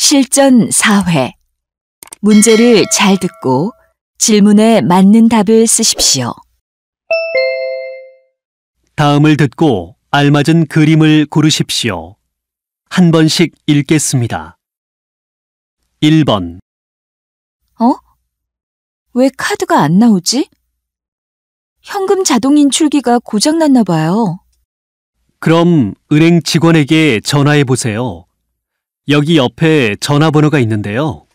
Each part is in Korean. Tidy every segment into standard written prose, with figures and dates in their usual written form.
실전 4회. 문제를 잘 듣고 질문에 맞는 답을 쓰십시오. 다음을 듣고 알맞은 그림을 고르십시오. 한 번씩 읽겠습니다. 1번. 왜 카드가 안 나오지? 현금 자동 인출기가 고장났나 봐요. 그럼 은행 직원에게 전화해 보세요. 여기 옆에 전화번호가 있는데요.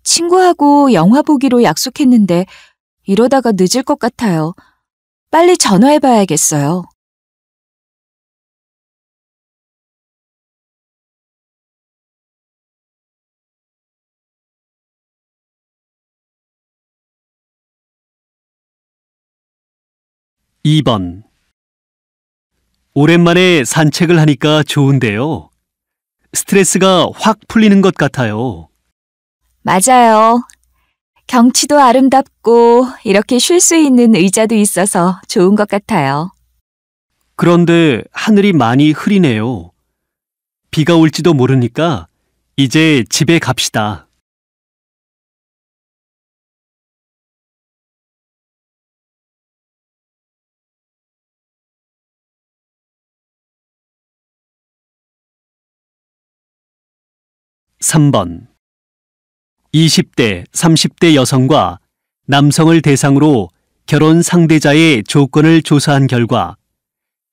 친구하고 영화 보기로 약속했는데 이러다가 늦을 것 같아요. 빨리 전화해 봐야겠어요. (2번) 오랜만에 산책을 하니까 좋은데요. 스트레스가 확 풀리는 것 같아요. 맞아요. 경치도 아름답고 이렇게 쉴 수 있는 의자도 있어서 좋은 것 같아요. 그런데 하늘이 많이 흐리네요. 비가 올지도 모르니까 이제 집에 갑시다. (3번) 20대, 30대 여성과 남성을 대상으로 결혼 상대자의 조건을 조사한 결과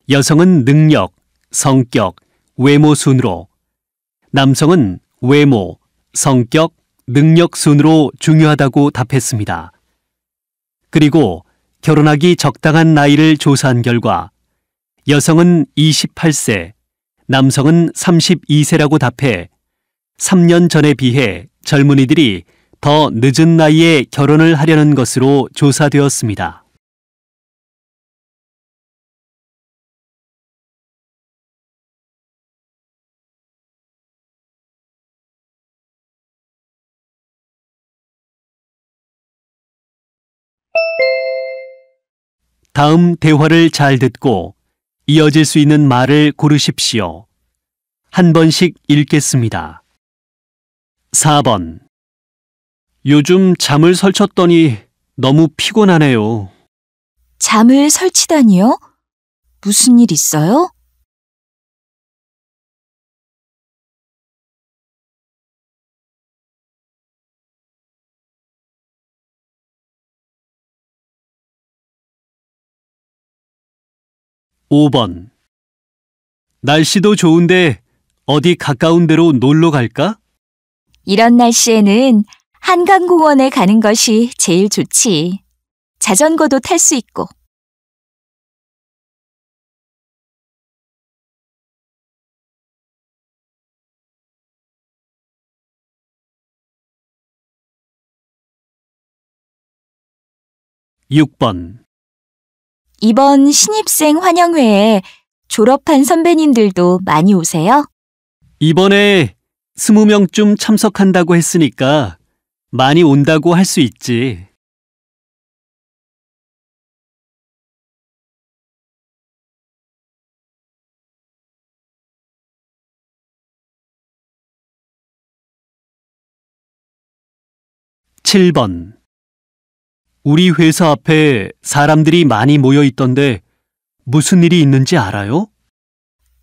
여성은 능력, 성격, 외모 순으로, 남성은 외모, 성격, 능력 순으로 중요하다고 답했습니다. 그리고 결혼하기 적당한 나이를 조사한 결과 여성은 28세, 남성은 32세라고 답해 3년 전에 비해 젊은이들이 더 늦은 나이에 결혼을 하려는 것으로 조사되었습니다. 다음 대화를 잘 듣고 이어질 수 있는 말을 고르십시오. 한 번씩 읽겠습니다. 4번. 요즘 잠을 설쳤더니 너무 피곤하네요. 잠을 설치다니요? 무슨 일 있어요? 5번. 날씨도 좋은데 어디 가까운 데로 놀러 갈까? 이런 날씨에는 한강공원에 가는 것이 제일 좋지. 자전거도 탈 수 있고. 6번. 이번 신입생 환영회에 졸업한 선배님들도 많이 오세요? 이번에 20명쯤 참석한다고 했으니까 많이 온다고 할 수 있지. 7번. 우리 회사 앞에 사람들이 많이 모여 있던데 무슨 일이 있는지 알아요?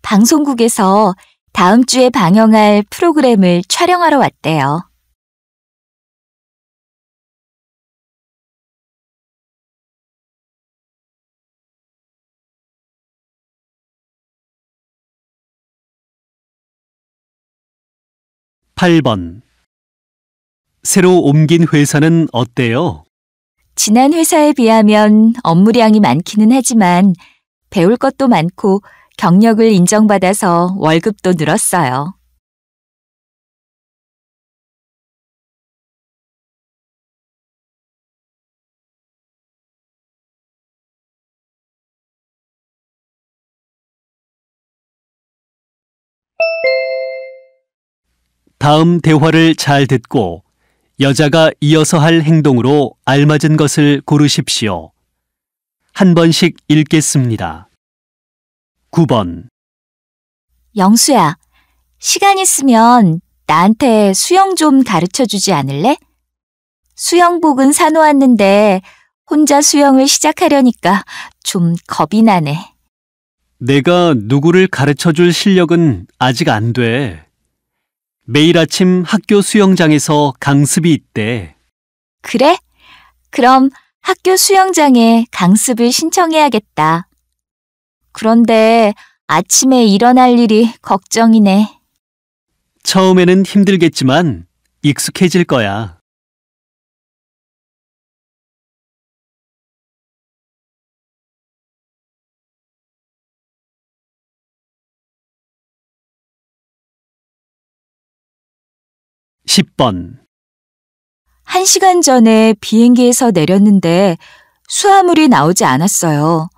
방송국에서 다음 주에 방영할 프로그램을 촬영하러 왔대요. 8번. 새로 옮긴 회사는 어때요? 지난 회사에 비하면 업무량이 많기는 하지만 배울 것도 많고 경력을 인정받아서 월급도 늘었어요. '다음 대화를 잘 듣고 여자가 이어서 할 행동으로 알맞은 것을 고르십시오. 한 번씩 읽겠습니다. 9번. 영수야, 시간 있으면 나한테 수영 좀 가르쳐 주지 않을래? 수영복은 사놓았는데 혼자 수영을 시작하려니까 좀 겁이 나네. 내가 누구를 가르쳐 줄 실력은 아직 안 돼. 매일 아침 학교 수영장에서 강습이 있대. 그래? 그럼 학교 수영장에 강습을 신청해야겠다. 그런데 아침에 일어날 일이 걱정이네. 처음에는 힘들겠지만 익숙해질 거야. (10번) 1시간 전에 비행기에서 내렸는데 수화물이 나오지 않았어요.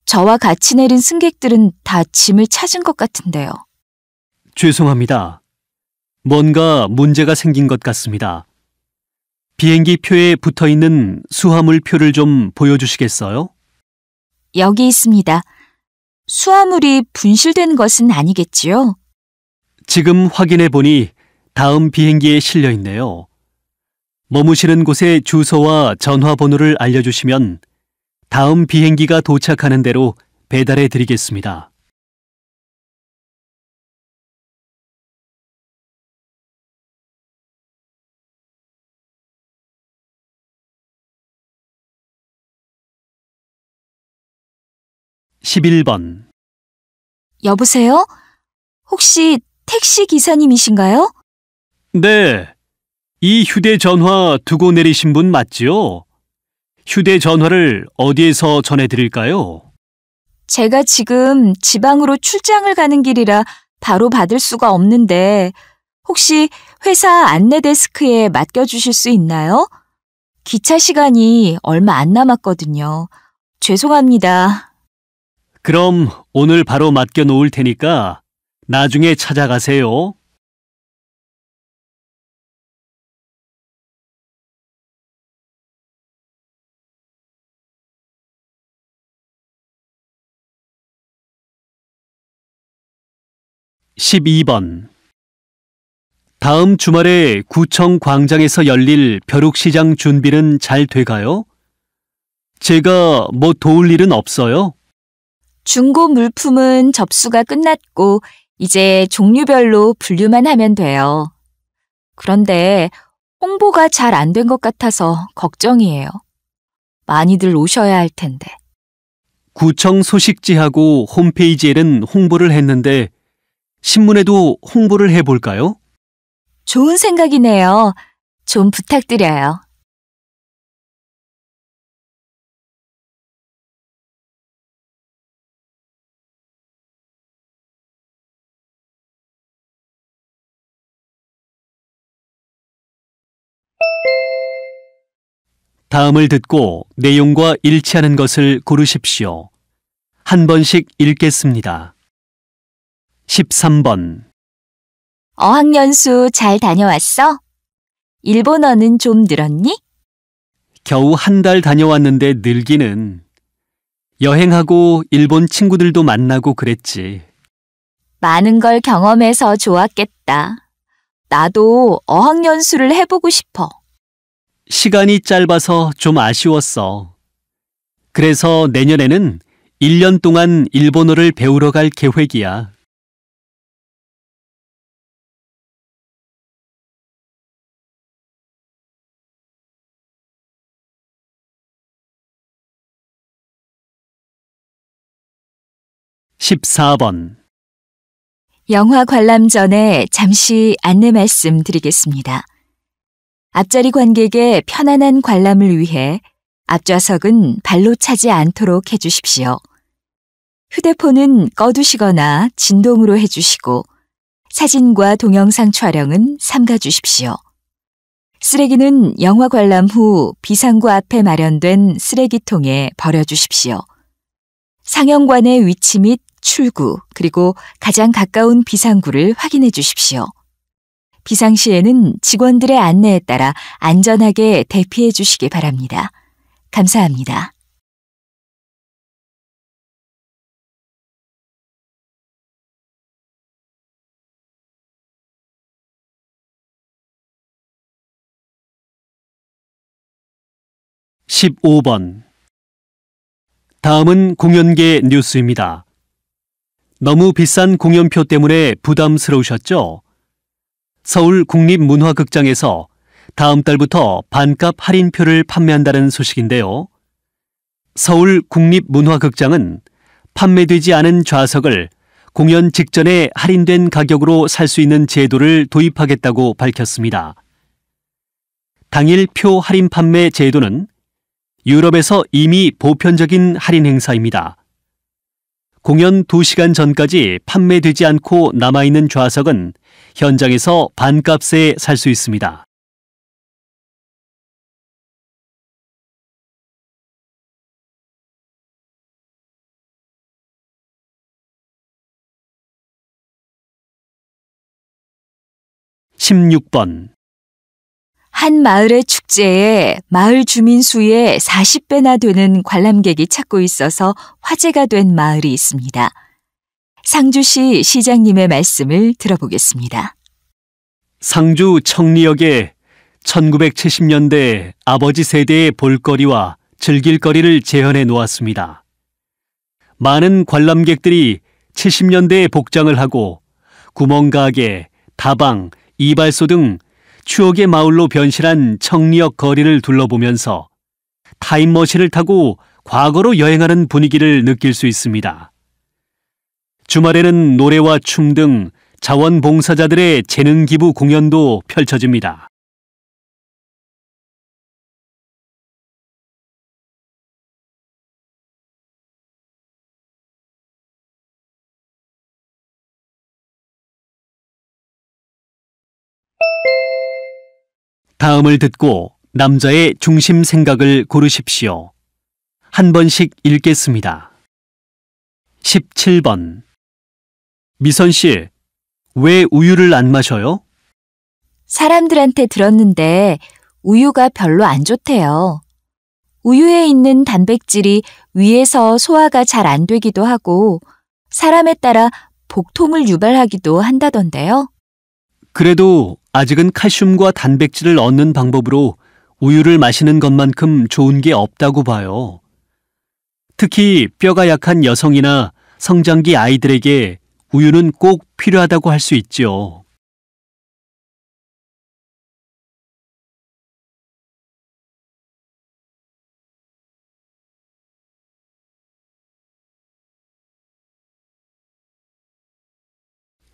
저와 같이 내린 승객들은 다 짐을 찾은 것 같은데요. 죄송합니다. 뭔가 문제가 생긴 것 같습니다. 비행기 표에 붙어 있는 수화물 표를 좀 보여주시겠어요? 여기 있습니다. 수화물이 분실된 것은 아니겠지요? 지금 확인해 보니 다음 비행기에 실려 있네요. 머무시는 곳의 주소와 전화번호를 알려주시면 다음 비행기가 도착하는 대로 배달해 드리겠습니다. (11번) 여보세요? 혹시 택시 기사님이신가요? 네, 이 휴대전화 두고 내리신 분 맞지요? 휴대전화를 어디에서 전해드릴까요? 제가 지금 지방으로 출장을 가는 길이라 바로 받을 수가 없는데 혹시 회사 안내 데스크에 맡겨주실 수 있나요? 기차 시간이 얼마 안 남았거든요. 죄송합니다. 그럼 오늘 바로 맡겨 놓을 테니까 나중에 찾아가세요. (12번) 다음 주말에 구청 광장에서 열릴 벼룩시장 준비는 잘 돼가요? 제가 뭐 도울 일은 없어요? 중고 물품은 접수가 끝났고 이제 종류별로 분류만 하면 돼요. 그런데 홍보가 잘 안 된 것 같아서 걱정이에요. 많이들 오셔야 할 텐데. 구청 소식지하고 홈페이지에는 홍보를 했는데 신문에도 홍보를 해볼까요? 좋은 생각이네요. 좀 부탁드려요. 다음을 듣고 내용과 일치하는 것을 고르십시오. 한 번씩 읽겠습니다. 13번. 어학연수 잘 다녀왔어? 일본어는 좀 늘었니? 겨우 한 달 다녀왔는데 늘기는. 여행하고 일본 친구들도 만나고 그랬지. 많은 걸 경험해서 좋았겠다. 나도 어학연수를 해보고 싶어. 시간이 짧아서 좀 아쉬웠어. 그래서 내년에는 1년 동안 일본어를 배우러 갈 계획이야. (14번) 영화 관람 전에 잠시 안내 말씀 드리겠습니다. 앞자리 관객의 편안한 관람을 위해 앞좌석은 발로 차지 않도록 해주십시오. 휴대폰은 꺼두시거나 진동으로 해주시고 사진과 동영상 촬영은 삼가주십시오. 쓰레기는 영화 관람 후 비상구 앞에 마련된 쓰레기통에 버려주십시오. 상영관의 위치 및 출구 그리고 가장 가까운 비상구를 확인해 주십시오. 비상시에는 직원들의 안내에 따라 안전하게 대피해 주시기 바랍니다. 감사합니다. 15번. 다음은 공연계 뉴스입니다. 너무 비싼 공연표 때문에 부담스러우셨죠? 서울 국립문화극장에서 다음 달부터 반값 할인표를 판매한다는 소식인데요. 서울 국립문화극장은 판매되지 않은 좌석을 공연 직전에 할인된 가격으로 살 수 있는 제도를 도입하겠다고 밝혔습니다. 당일 표 할인 판매 제도는 유럽에서 이미 보편적인 할인 행사입니다. 공연 2시간 전까지 판매되지 않고 남아있는 좌석은 현장에서 반값에 살 수 있습니다. (16번) 한 마을의 축제에 마을 주민 수의 40배나 되는 관람객이 찾고 있어서 화제가 된 마을이 있습니다. 상주시 시장님의 말씀을 들어보겠습니다. 상주 청리역에 1970년대 아버지 세대의 볼거리와 즐길거리를 재현해 놓았습니다. 많은 관람객들이 70년대에 복장을 하고 구멍가게, 다방, 이발소 등 추억의 마을로 변신한 청리역 거리를 둘러보면서 타임머신을 타고 과거로 여행하는 분위기를 느낄 수 있습니다. 주말에는 노래와 춤 등 자원봉사자들의 재능 기부 공연도 펼쳐집니다. 다음을 듣고 남자의 중심 생각을 고르십시오. 한 번씩 읽겠습니다. 17번. 미선 씨, 왜 우유를 안 마셔요? 사람들한테 들었는데 우유가 별로 안 좋대요. 우유에 있는 단백질이 위에서 소화가 잘 안 되기도 하고 사람에 따라 복통을 유발하기도 한다던데요. 그래도 아직은 칼슘과 단백질을 얻는 방법으로 우유를 마시는 것만큼 좋은 게 없다고 봐요. 특히 뼈가 약한 여성이나 성장기 아이들에게 우유는 꼭 필요하다고 할 수 있죠.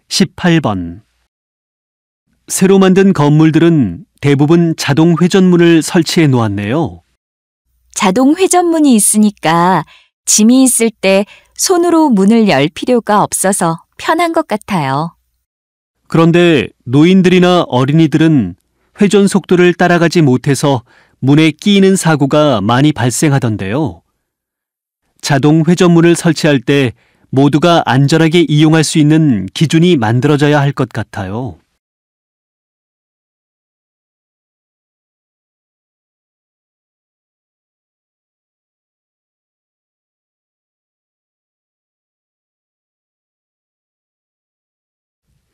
(18번) 새로 만든 건물들은 대부분 자동 회전문을 설치해 놓았네요. 자동 회전문이 있으니까 짐이 있을 때 손으로 문을 열 필요가 없어서 편한 것 같아요. 그런데 노인들이나 어린이들은 회전 속도를 따라가지 못해서 문에 끼이는 사고가 많이 발생하던데요. 자동 회전문을 설치할 때 모두가 안전하게 이용할 수 있는 기준이 만들어져야 할 것 같아요.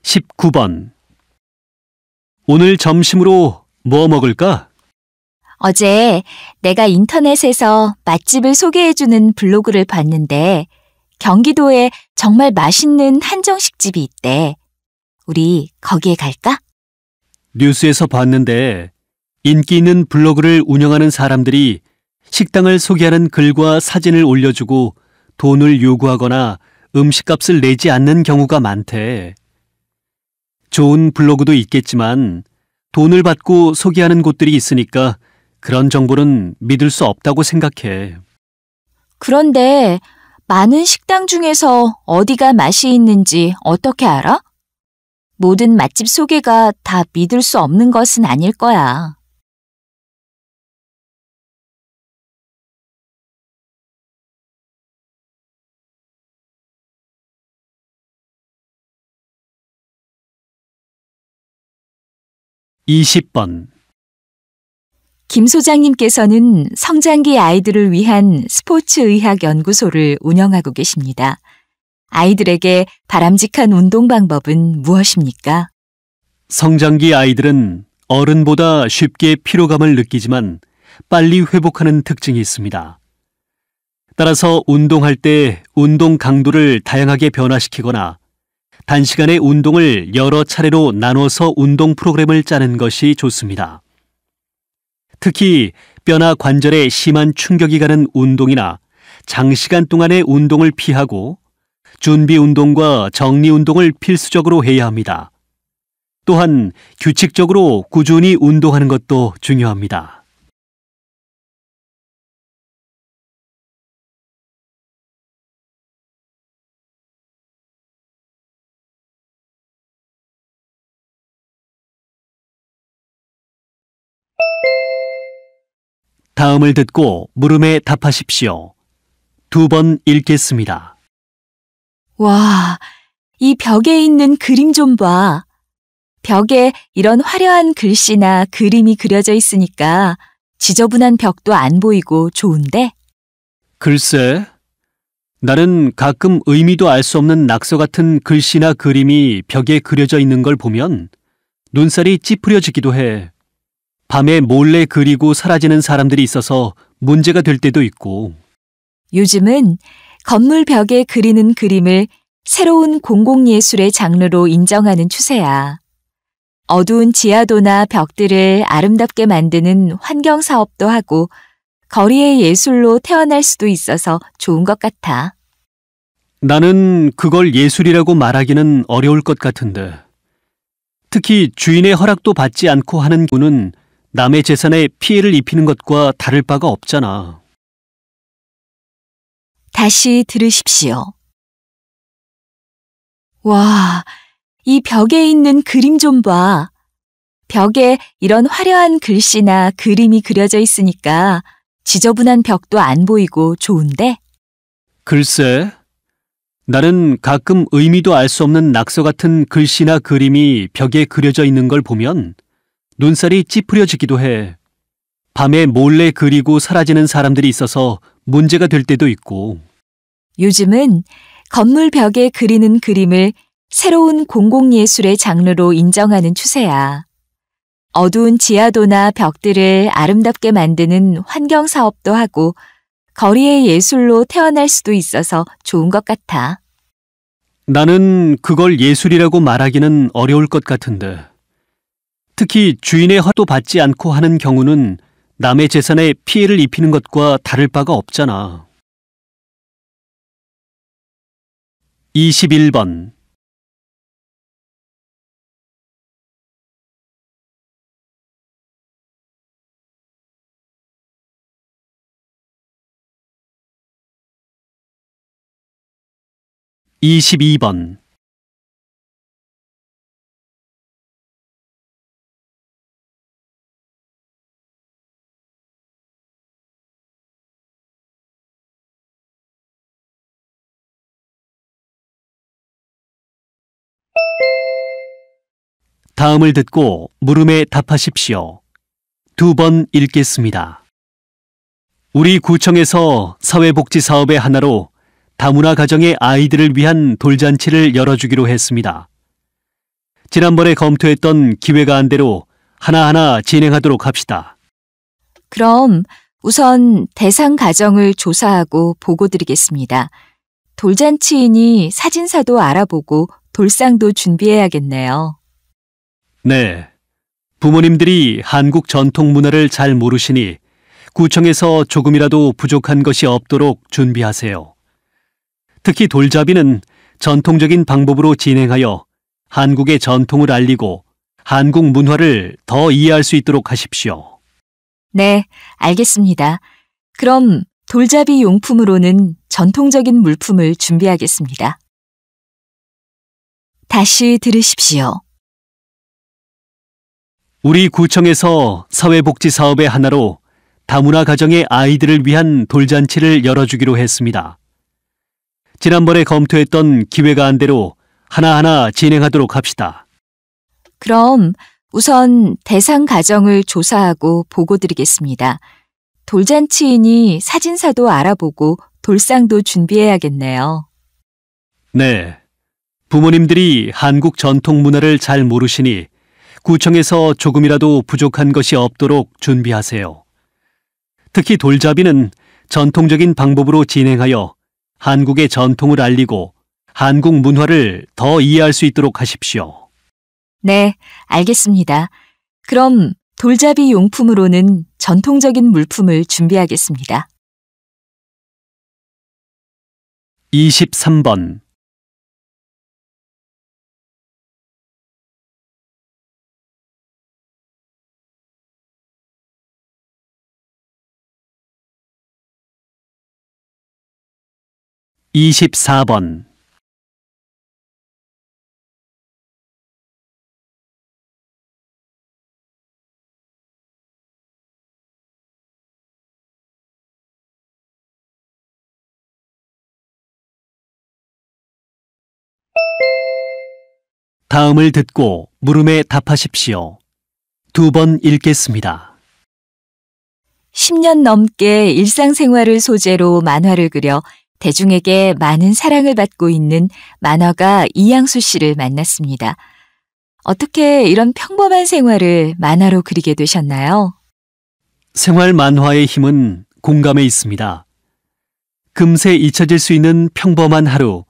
(19번) 오늘 점심으로 뭐 먹을까? 어제 내가 인터넷에서 맛집을 소개해주는 블로그를 봤는데 경기도에 정말 맛있는 한정식 집이 있대. 우리 거기에 갈까? 뉴스에서 봤는데 인기 있는 블로그를 운영하는 사람들이 식당을 소개하는 글과 사진을 올려주고 돈을 요구하거나 음식값을 내지 않는 경우가 많대. 좋은 블로그도 있겠지만 돈을 받고 소개하는 곳들이 있으니까 그런 정보는 믿을 수 없다고 생각해. 그런데 많은 식당 중에서 어디가 맛이 있는지 어떻게 알아? 모든 맛집 소개가 다 믿을 수 없는 것은 아닐 거야. (20번) 김 소장님께서는 성장기 아이들을 위한 스포츠의학 연구소를 운영하고 계십니다. 아이들에게 바람직한 운동 방법은 무엇입니까? 성장기 아이들은 어른보다 쉽게 피로감을 느끼지만 빨리 회복하는 특징이 있습니다. 따라서 운동할 때 운동 강도를 다양하게 변화시키거나 단시간에 운동을 여러 차례로 나눠서 운동 프로그램을 짜는 것이 좋습니다. 특히 뼈나 관절에 심한 충격이 가는 운동이나 장시간 동안의 운동을 피하고 준비 운동과 정리 운동을 필수적으로 해야 합니다. 또한 규칙적으로 꾸준히 운동하는 것도 중요합니다. 다음을 듣고 물음에 답하십시오. 2번 읽겠습니다. 와, 이 벽에 있는 그림 좀 봐. 벽에 이런 화려한 글씨나 그림이 그려져 있으니까 지저분한 벽도 안 보이고 좋은데? 글쎄, 나는 가끔 의미도 알 수 없는 낙서 같은 글씨나 그림이 벽에 그려져 있는 걸 보면 눈살이 찌푸려지기도 해. 밤에 몰래 그리고 사라지는 사람들이 있어서 문제가 될 때도 있고. 요즘은 건물 벽에 그리는 그림을 새로운 공공예술의 장르로 인정하는 추세야. 어두운 지하도나 벽들을 아름답게 만드는 환경 사업도 하고 거리의 예술로 태어날 수도 있어서 좋은 것 같아. 나는 그걸 예술이라고 말하기는 어려울 것 같은데. 특히 주인의 허락도 받지 않고 하는 경우는 남의 재산에 피해를 입히는 것과 다를 바가 없잖아. 다시 들으십시오. 와, 이 벽에 있는 그림 좀 봐. 벽에 이런 화려한 글씨나 그림이 그려져 있으니까 지저분한 벽도 안 보이고 좋은데? 글쎄, 나는 가끔 의미도 알 수 없는 낙서 같은 글씨나 그림이 벽에 그려져 있는 걸 보면 눈살이 찌푸려지기도 해. 밤에 몰래 그리고 사라지는 사람들이 있어서 문제가 될 때도 있고. 요즘은 건물 벽에 그리는 그림을 새로운 공공예술의 장르로 인정하는 추세야. 어두운 지하도나 벽들을 아름답게 만드는 환경 사업도 하고 거리의 예술로 태어날 수도 있어서 좋은 것 같아. 나는 그걸 예술이라고 말하기는 어려울 것 같은데. 특히 주인의 허락도 받지 않고 하는 경우는 남의 재산에 피해를 입히는 것과 다를 바가 없잖아. 21번. (22번) 다음을 듣고 물음에 답하십시오. 2번 읽겠습니다. 우리 구청에서 사회복지 사업의 하나로 다문화 가정의 아이들을 위한 돌잔치를 열어주기로 했습니다. 지난번에 검토했던 기획안대로 하나하나 진행하도록 합시다. 그럼 우선 대상 가정을 조사하고 보고 드리겠습니다. 돌잔치이니 사진사도 알아보고 돌상도 준비해야겠네요. 네. 부모님들이 한국 전통 문화를 잘 모르시니 구청에서 조금이라도 부족한 것이 없도록 준비하세요. 특히 돌잡이는 전통적인 방법으로 진행하여 한국의 전통을 알리고 한국 문화를 더 이해할 수 있도록 하십시오. 네, 알겠습니다. 그럼 돌잡이 용품으로는 전통적인 물품을 준비하겠습니다. 다시 들으십시오. 우리 구청에서 사회복지 사업의 하나로 다문화 가정의 아이들을 위한 돌잔치를 열어주기로 했습니다. 지난번에 검토했던 기획안대로 하나하나 진행하도록 합시다. 그럼 우선 대상 가정을 조사하고 보고 드리겠습니다. 돌잔치이니 사진사도 알아보고 돌상도 준비해야겠네요. 네. 부모님들이 한국 전통 문화를 잘 모르시니 구청에서 조금이라도 부족한 것이 없도록 준비하세요. 특히 돌잡이는 전통적인 방법으로 진행하여 한국의 전통을 알리고 한국 문화를 더 이해할 수 있도록 하십시오. 네, 알겠습니다. 그럼 돌잡이 용품으로는 전통적인 물품을 준비하겠습니다. 23번 24번 '다음을 듣고 물음에 답하십시오. 2번 읽겠습니다. 10년 넘게 일상생활을 소재로 만화를 그려 대중에게 많은 사랑을 받고 있는 만화가 이양수 씨를 만났습니다. 어떻게 이런 평범한 생활을 만화로 그리게 되셨나요? 생활 만화의 힘은 공감에 있습니다. 금세 잊혀질 수 있는 평범한 하루,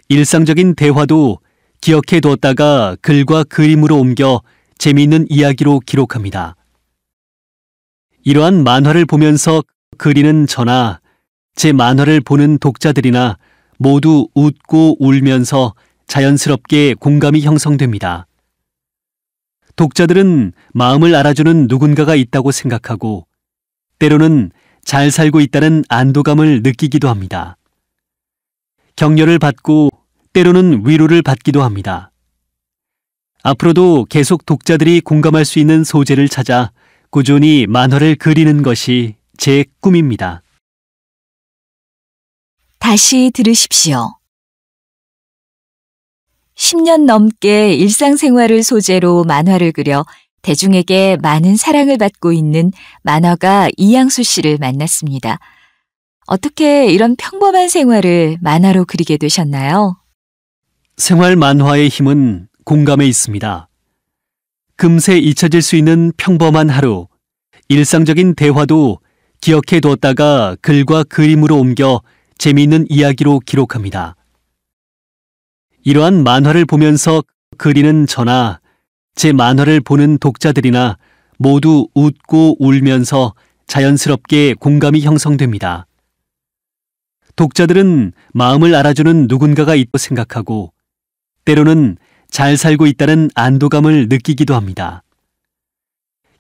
일상적인 대화도 기억해 두었다가 글과 그림으로 옮겨 재미있는 이야기로 기록합니다. 이러한 만화를 보면서 그리는 저나 제 만화를 보는 독자들이나 모두 웃고 울면서 자연스럽게 공감이 형성됩니다. 독자들은 마음을 알아주는 누군가가 있다고 생각하고 때로는 잘 살고 있다는 안도감을 느끼기도 합니다. 격려를 받고 때로는 위로를 받기도 합니다. 앞으로도 계속 독자들이 공감할 수 있는 소재를 찾아 꾸준히 만화를 그리는 것이 제 꿈입니다. 다시 들으십시오. 10년 넘게 일상생활을 소재로 만화를 그려 대중에게 많은 사랑을 받고 있는 만화가 이양수 씨를 만났습니다. 어떻게 이런 평범한 생활을 만화로 그리게 되셨나요? 생활 만화의 힘은 공감에 있습니다. 금세 잊혀질 수 있는 평범한 하루, 일상적인 대화도 기억해 두었다가 글과 그림으로 옮겨 재미있는 이야기로 기록합니다. 이러한 만화를 보면서 그리는 저나 제 만화를 보는 독자들이나 모두 웃고 울면서 자연스럽게 공감이 형성됩니다. 독자들은 마음을 알아주는 누군가가 있다고 생각하고 때로는 잘 살고 있다는 안도감을 느끼기도 합니다.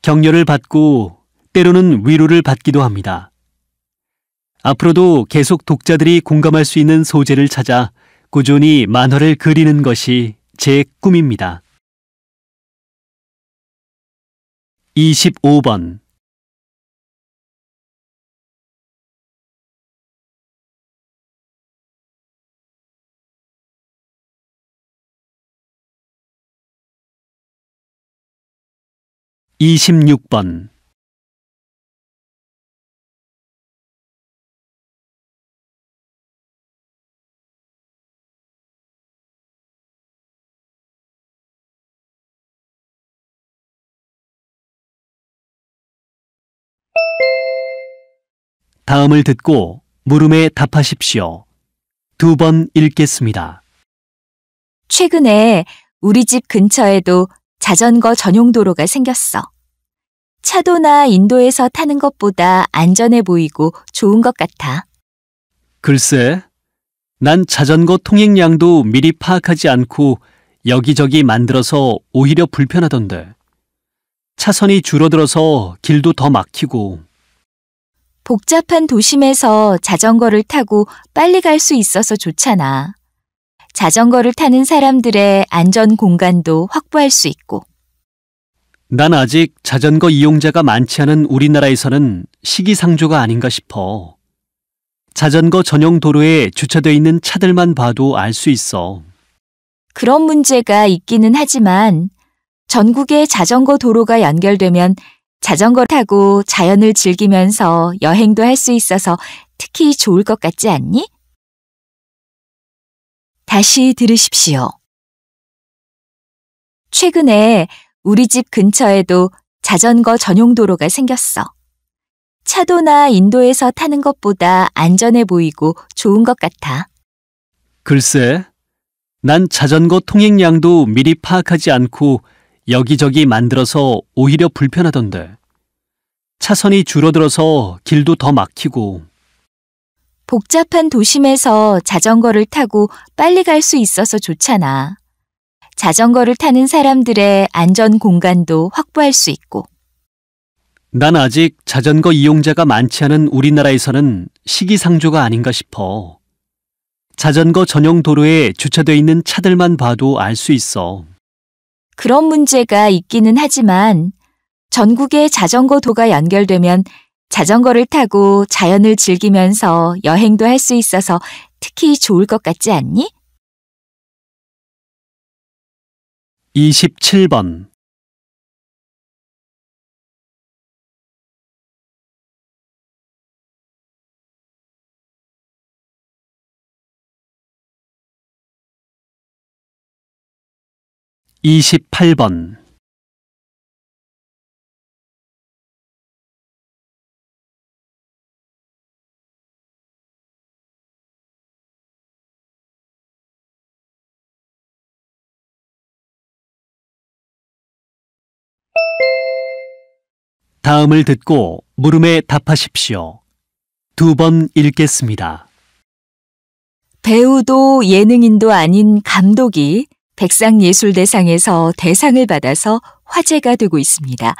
격려를 받고 때로는 위로를 받기도 합니다. 앞으로도 계속 독자들이 공감할 수 있는 소재를 찾아 꾸준히 만화를 그리는 것이 제 꿈입니다. 25번 26번 '다음을 듣고 물음에 답하십시오. 2번 읽겠습니다. 최근에 우리 집 근처에도 자전거 전용 도로가 생겼어. 차도나 인도에서 타는 것보다 안전해 보이고 좋은 것 같아. 글쎄, 난 자전거 통행량도 미리 파악하지 않고 여기저기 만들어서 오히려 불편하던데. 차선이 줄어들어서 길도 더 막히고. 복잡한 도심에서 자전거를 타고 빨리 갈 수 있어서 좋잖아. 자전거를 타는 사람들의 안전 공간도 확보할 수 있고. 난 아직 자전거 이용자가 많지 않은 우리나라에서는 시기상조가 아닌가 싶어. 자전거 전용 도로에 주차되어 있는 차들만 봐도 알 수 있어. 그런 문제가 있기는 하지만 전국에 자전거 도로가 연결되면 자전거 타고 자연을 즐기면서 여행도 할 수 있어서 특히 좋을 것 같지 않니? 다시 들으십시오. 최근에 우리 집 근처에도 자전거 전용 도로가 생겼어. 차도나 인도에서 타는 것보다 안전해 보이고 좋은 것 같아. 글쎄, 난 자전거 통행량도 미리 파악하지 않고 여기저기 만들어서 오히려 불편하던데. 차선이 줄어들어서 길도 더 막히고. 복잡한 도심에서 자전거를 타고 빨리 갈 수 있어서 좋잖아. 자전거를 타는 사람들의 안전 공간도 확보할 수 있고. 난 아직 자전거 이용자가 많지 않은 우리나라에서는 시기상조가 아닌가 싶어. 자전거 전용 도로에 주차돼 있는 차들만 봐도 알 수 있어. 그런 문제가 있기는 하지만 전국에 자전거 도가 연결되면 자전거를 타고 자연을 즐기면서 여행도 할 수 있어서 특히 좋을 것 같지 않니? 27번. (28번) 다음을 듣고 물음에 답하십시오. 2번 읽겠습니다. 배우도 예능인도 아닌 감독이 백상예술대상에서 대상을 받아서 화제가 되고 있습니다.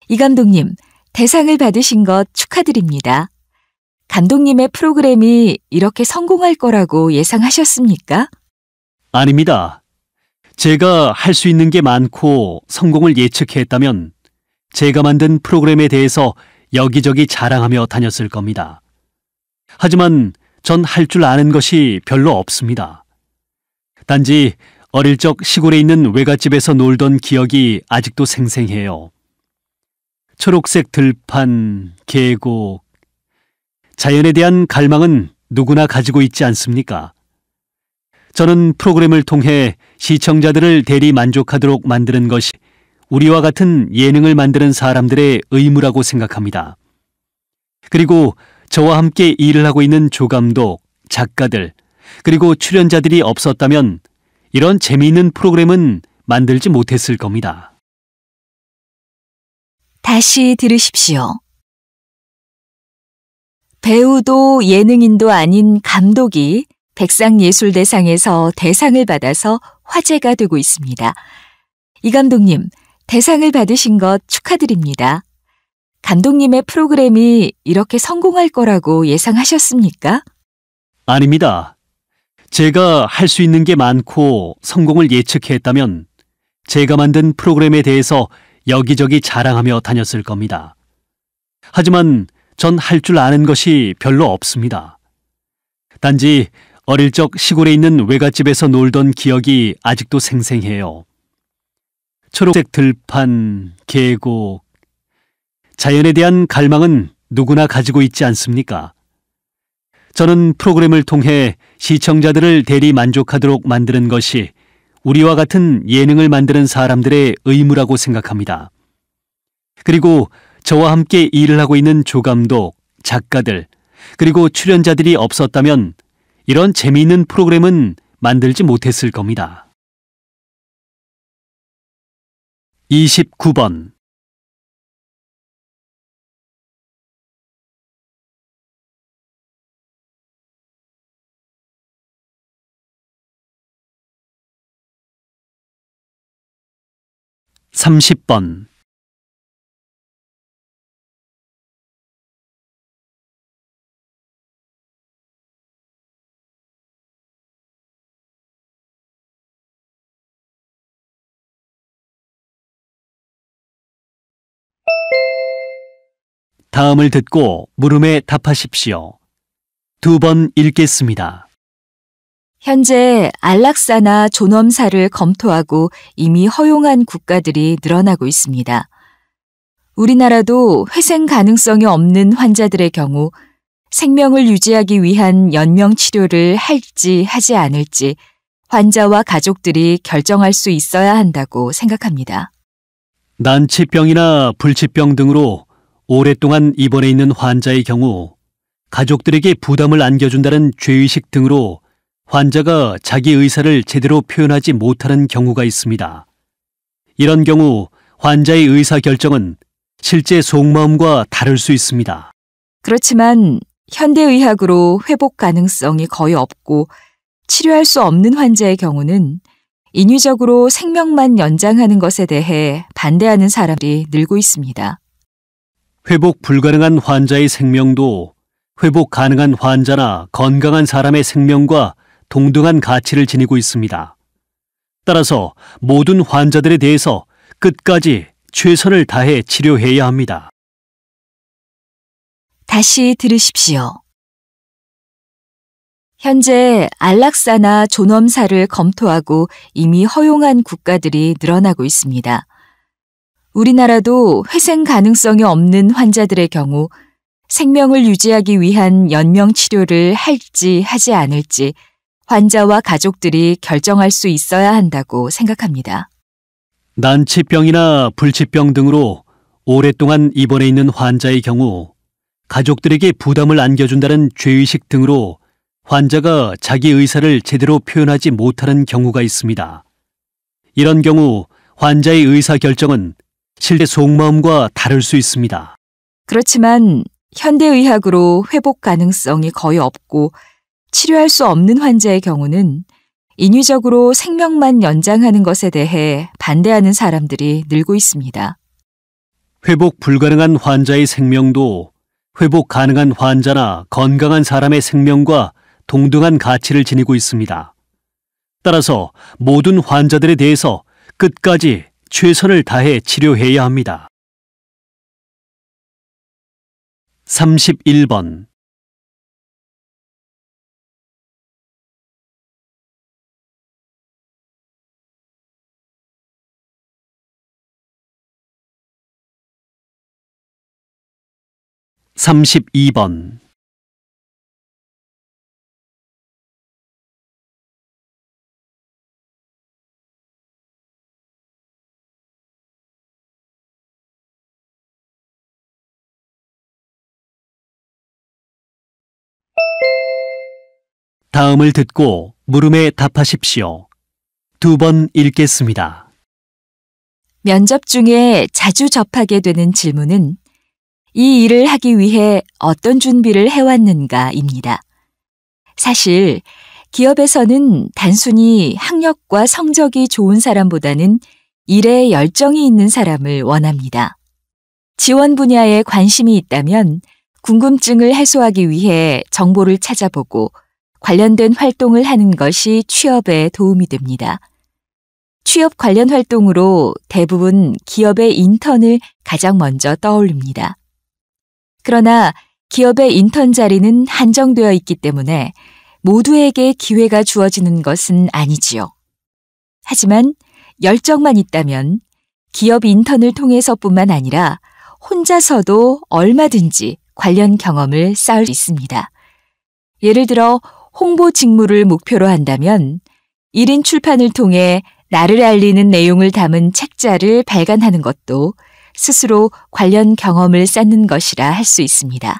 이 감독님, 대상을 받으신 것 축하드립니다. 감독님의 프로그램이 이렇게 성공할 거라고 예상하셨습니까? 아닙니다. 제가 할 수 있는 게 많고 성공을 예측했다면 제가 만든 프로그램에 대해서 여기저기 자랑하며 다녔을 겁니다. 하지만 전 할 줄 아는 것이 별로 없습니다. 단지 어릴 적 시골에 있는 외갓집에서 놀던 기억이 아직도 생생해요. 초록색 들판, 계곡. 자연에 대한 갈망은 누구나 가지고 있지 않습니까? 저는 프로그램을 통해 시청자들을 대리 만족하도록 만드는 것이 우리와 같은 예능을 만드는 사람들의 의무라고 생각합니다. 그리고 저와 함께 일을 하고 있는 조감독, 작가들, 그리고 출연자들이 없었다면 이런 재미있는 프로그램은 만들지 못했을 겁니다. 다시 들으십시오. 배우도 예능인도 아닌 감독이 백상예술대상에서 대상을 받아서 화제가 되고 있습니다. 이 감독님, 대상을 받으신 것 축하드립니다. 감독님의 프로그램이 이렇게 성공할 거라고 예상하셨습니까? 아닙니다. 제가 할 수 있는 게 많고 성공을 예측했다면 제가 만든 프로그램에 대해서 여기저기 자랑하며 다녔을 겁니다. 하지만 전 할 줄 아는 것이 별로 없습니다. 단지 어릴 적 시골에 있는 외갓집에서 놀던 기억이 아직도 생생해요. 초록색 들판, 계곡. 자연에 대한 갈망은 누구나 가지고 있지 않습니까? 저는 프로그램을 통해 시청자들을 대리 만족하도록 만드는 것이 우리와 같은 예능을 만드는 사람들의 의무라고 생각합니다. 그리고 저와 함께 일을 하고 있는 조감독, 작가들, 그리고 출연자들이 없었다면 이런 재미있는 프로그램은 만들지 못했을 겁니다. 29번. (30번) 다음을 듣고 물음에 답하십시오. 2번 읽겠습니다. 현재 안락사나 존엄사를 검토하고 이미 허용한 국가들이 늘어나고 있습니다. 우리나라도 회생 가능성이 없는 환자들의 경우 생명을 유지하기 위한 연명 치료를 할지 하지 않을지 환자와 가족들이 결정할 수 있어야 한다고 생각합니다. 난치병이나 불치병 등으로 오랫동안 입원해 있는 환자의 경우 가족들에게 부담을 안겨준다는 죄의식 등으로 환자가 자기 의사를 제대로 표현하지 못하는 경우가 있습니다. 이런 경우 환자의 의사 결정은 실제 속마음과 다를 수 있습니다. 그렇지만 현대의학으로 회복 가능성이 거의 없고 치료할 수 없는 환자의 경우는 인위적으로 생명만 연장하는 것에 대해 반대하는 사람들이 늘고 있습니다. 회복 불가능한 환자의 생명도 회복 가능한 환자나 건강한 사람의 생명과 동등한 가치를 지니고 있습니다. 따라서 모든 환자들에 대해서 끝까지 최선을 다해 치료해야 합니다. 다시 들으십시오. 현재 안락사나 존엄사를 검토하고 이미 허용한 국가들이 늘어나고 있습니다. 우리나라도 회생 가능성이 없는 환자들의 경우 생명을 유지하기 위한 연명 치료를 할지 하지 않을지 환자와 가족들이 결정할 수 있어야 한다고 생각합니다. 난치병이나 불치병 등으로 오랫동안 입원해 있는 환자의 경우 가족들에게 부담을 안겨준다는 죄의식 등으로 환자가 자기 의사를 제대로 표현하지 못하는 경우가 있습니다. 이런 경우 환자의 의사 결정은 실제 속마음과 다를 수 있습니다. 그렇지만 현대의학으로 회복 가능성이 거의 없고 치료할 수 없는 환자의 경우는 인위적으로 생명만 연장하는 것에 대해 반대하는 사람들이 늘고 있습니다. 회복 불가능한 환자의 생명도 회복 가능한 환자나 건강한 사람의 생명과 동등한 가치를 지니고 있습니다. 따라서 모든 환자들에 대해서 끝까지 최선을 다해 치료해야 합니다. 31번 32번 다음을 듣고 물음에 답하십시오. 2번 읽겠습니다. 면접 중에 자주 접하게 되는 질문은 이 일을 하기 위해 어떤 준비를 해왔는가입니다. 사실 기업에서는 단순히 학력과 성적이 좋은 사람보다는 일에 열정이 있는 사람을 원합니다. 지원 분야에 관심이 있다면 궁금증을 해소하기 위해 정보를 찾아보고 관련된 활동을 하는 것이 취업에 도움이 됩니다. 취업 관련 활동으로 대부분 기업의 인턴을 가장 먼저 떠올립니다. 그러나 기업의 인턴 자리는 한정되어 있기 때문에 모두에게 기회가 주어지는 것은 아니지요. 하지만 열정만 있다면 기업 인턴을 통해서뿐만 아니라 혼자서도 얼마든지 관련 경험을 쌓을 수 있습니다. 예를 들어 홍보 직무를 목표로 한다면 1인 출판을 통해 나를 알리는 내용을 담은 책자를 발간하는 것도 스스로 관련 경험을 쌓는 것이라 할 수 있습니다.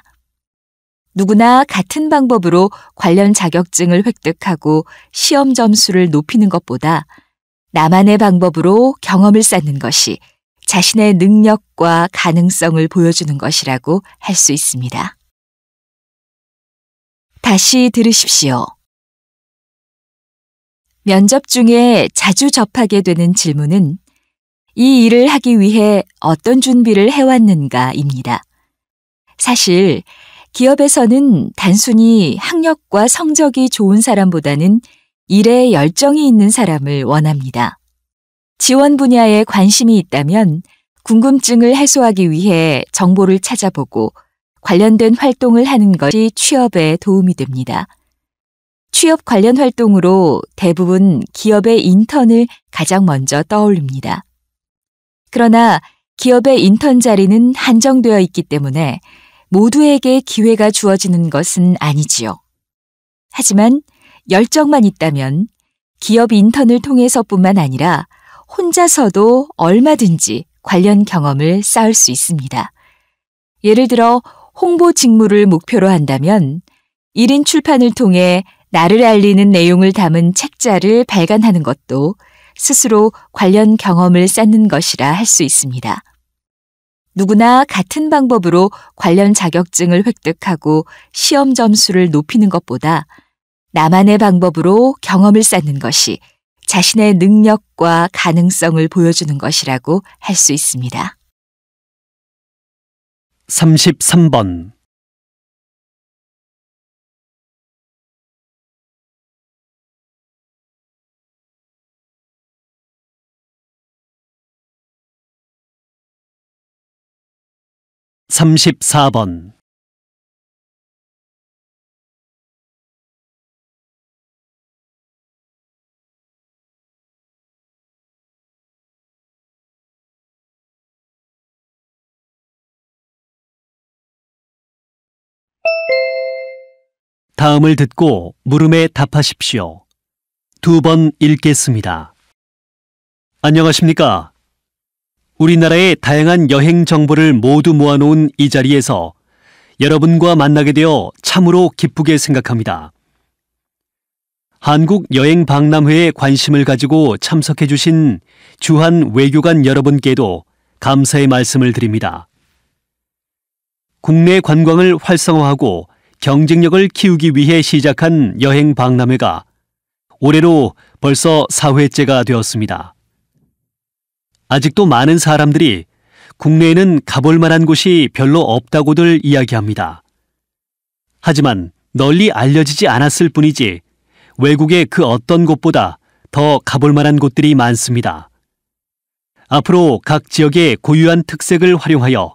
누구나 같은 방법으로 관련 자격증을 획득하고 시험 점수를 높이는 것보다 나만의 방법으로 경험을 쌓는 것이 자신의 능력과 가능성을 보여주는 것이라고 할 수 있습니다. 다시 들으십시오. 면접 중에 자주 접하게 되는 질문은 이 일을 하기 위해 어떤 준비를 해왔는가입니다. 사실 기업에서는 단순히 학력과 성적이 좋은 사람보다는 일에 열정이 있는 사람을 원합니다. 지원 분야에 관심이 있다면 궁금증을 해소하기 위해 정보를 찾아보고 관련된 활동을 하는 것이 취업에 도움이 됩니다. 취업 관련 활동으로 대부분 기업의 인턴을 가장 먼저 떠올립니다. 그러나 기업의 인턴 자리는 한정되어 있기 때문에 모두에게 기회가 주어지는 것은 아니지요. 하지만 열정만 있다면 기업 인턴을 통해서뿐만 아니라 혼자서도 얼마든지 관련 경험을 쌓을 수 있습니다. 예를 들어 홍보 직무를 목표로 한다면 1인 출판을 통해 나를 알리는 내용을 담은 책자를 발간하는 것도 스스로 관련 경험을 쌓는 것이라 할 수 있습니다. 누구나 같은 방법으로 관련 자격증을 획득하고 시험 점수를 높이는 것보다 나만의 방법으로 경험을 쌓는 것이 자신의 능력과 가능성을 보여주는 것이라고 할 수 있습니다. 33번. (34번) 다음을 듣고 물음에 답하십시오. 2번 읽겠습니다. 안녕하십니까? 우리나라의 다양한 여행 정보를 모두 모아놓은 이 자리에서 여러분과 만나게 되어 참으로 기쁘게 생각합니다. 한국여행박람회에 관심을 가지고 참석해 주신 주한 외교관 여러분께도 감사의 말씀을 드립니다. 국내 관광을 활성화하고 경쟁력을 키우기 위해 시작한 여행박람회가 올해로 벌써 4회째가 되었습니다. 아직도 많은 사람들이 국내에는 가볼 만한 곳이 별로 없다고들 이야기합니다. 하지만 널리 알려지지 않았을 뿐이지 외국의 그 어떤 곳보다 더 가볼 만한 곳들이 많습니다. 앞으로 각 지역의 고유한 특색을 활용하여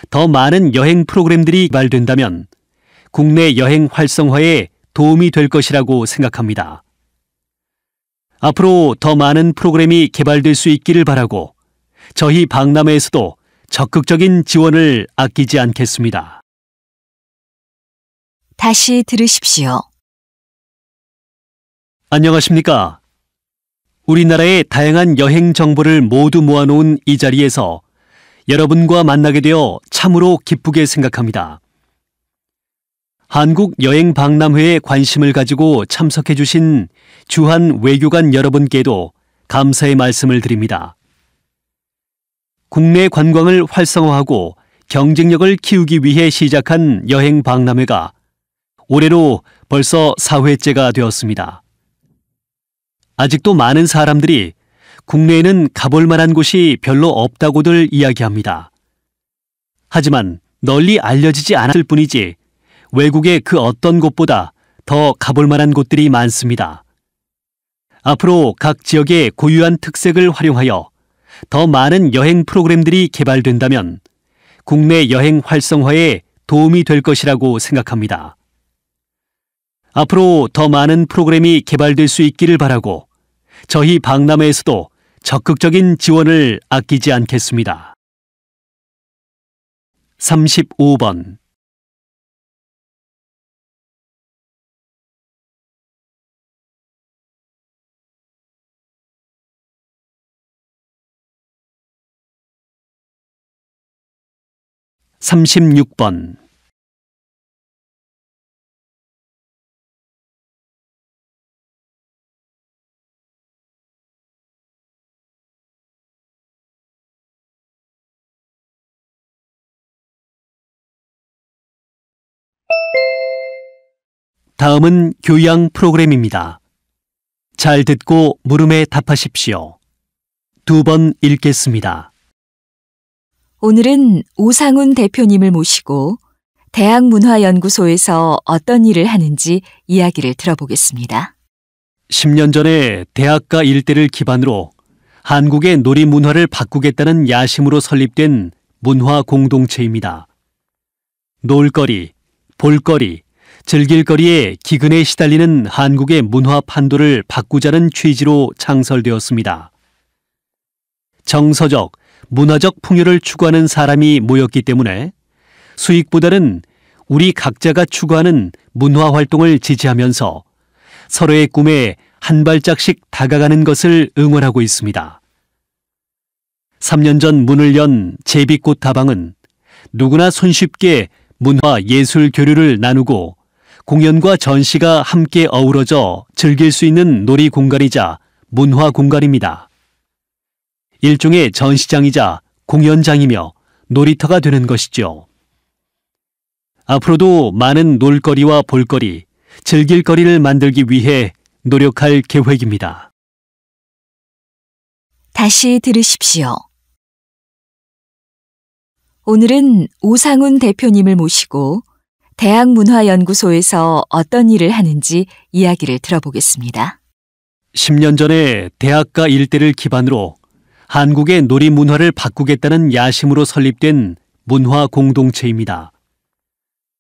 더 많은 여행 프로그램들이 개발된다면 국내 여행 활성화에 도움이 될 것이라고 생각합니다. 앞으로 더 많은 프로그램이 개발될 수 있기를 바라고 저희 박람회에서도 적극적인 지원을 아끼지 않겠습니다. 다시 들으십시오. 안녕하십니까? 우리나라의 다양한 여행 정보를 모두 모아놓은 이 자리에서 여러분과 만나게 되어 참으로 기쁘게 생각합니다. 한국여행박람회에 관심을 가지고 참석해 주신 주한 외교관 여러분께도 감사의 말씀을 드립니다. 국내 관광을 활성화하고 경쟁력을 키우기 위해 시작한 여행박람회가 올해로 벌써 4회째가 되었습니다. 아직도 많은 사람들이 국내에는 가볼 만한 곳이 별로 없다고들 이야기합니다. 하지만 널리 알려지지 않았을 뿐이지 외국의 그 어떤 곳보다 더 가볼 만한 곳들이 많습니다. 앞으로 각 지역의 고유한 특색을 활용하여 더 많은 여행 프로그램들이 개발된다면 국내 여행 활성화에 도움이 될 것이라고 생각합니다. 앞으로 더 많은 프로그램이 개발될 수 있기를 바라고 저희 박람회에서도 적극적인 지원을 아끼지 않겠습니다. 35번. 36번. 다음은 교양 프로그램입니다. 잘 듣고 물음에 답하십시오. 2번 읽겠습니다. 오늘은 오상훈 대표님을 모시고 대학문화연구소에서 어떤 일을 하는지 이야기를 들어보겠습니다. 10년 전에 대학가 일대를 기반으로 한국의 놀이문화를 바꾸겠다는 야심으로 설립된 문화 공동체입니다. 놀거리, 볼거리, 즐길거리에 기근에 시달리는 한국의 문화 판도를 바꾸자는 취지로 창설되었습니다. 정서적, 문화적 풍요를 추구하는 사람이 모였기 때문에 수익보다는 우리 각자가 추구하는 문화 활동을 지지하면서 서로의 꿈에 한 발짝씩 다가가는 것을 응원하고 있습니다. 3년 전 문을 연 제비꽃 다방은 누구나 손쉽게 문화 예술 교류를 나누고 공연과 전시가 함께 어우러져 즐길 수 있는 놀이 공간이자 문화 공간입니다. 일종의 전시장이자 공연장이며 놀이터가 되는 것이죠. 앞으로도 많은 놀거리와 볼거리, 즐길거리를 만들기 위해 노력할 계획입니다. 다시 들으십시오. 오늘은 오상훈 대표님을 모시고 대학문화연구소에서 어떤 일을 하는지 이야기를 들어보겠습니다. 10년 전에 대학가 일대를 기반으로 한국의 놀이 문화를 바꾸겠다는 야심으로 설립된 문화 공동체입니다.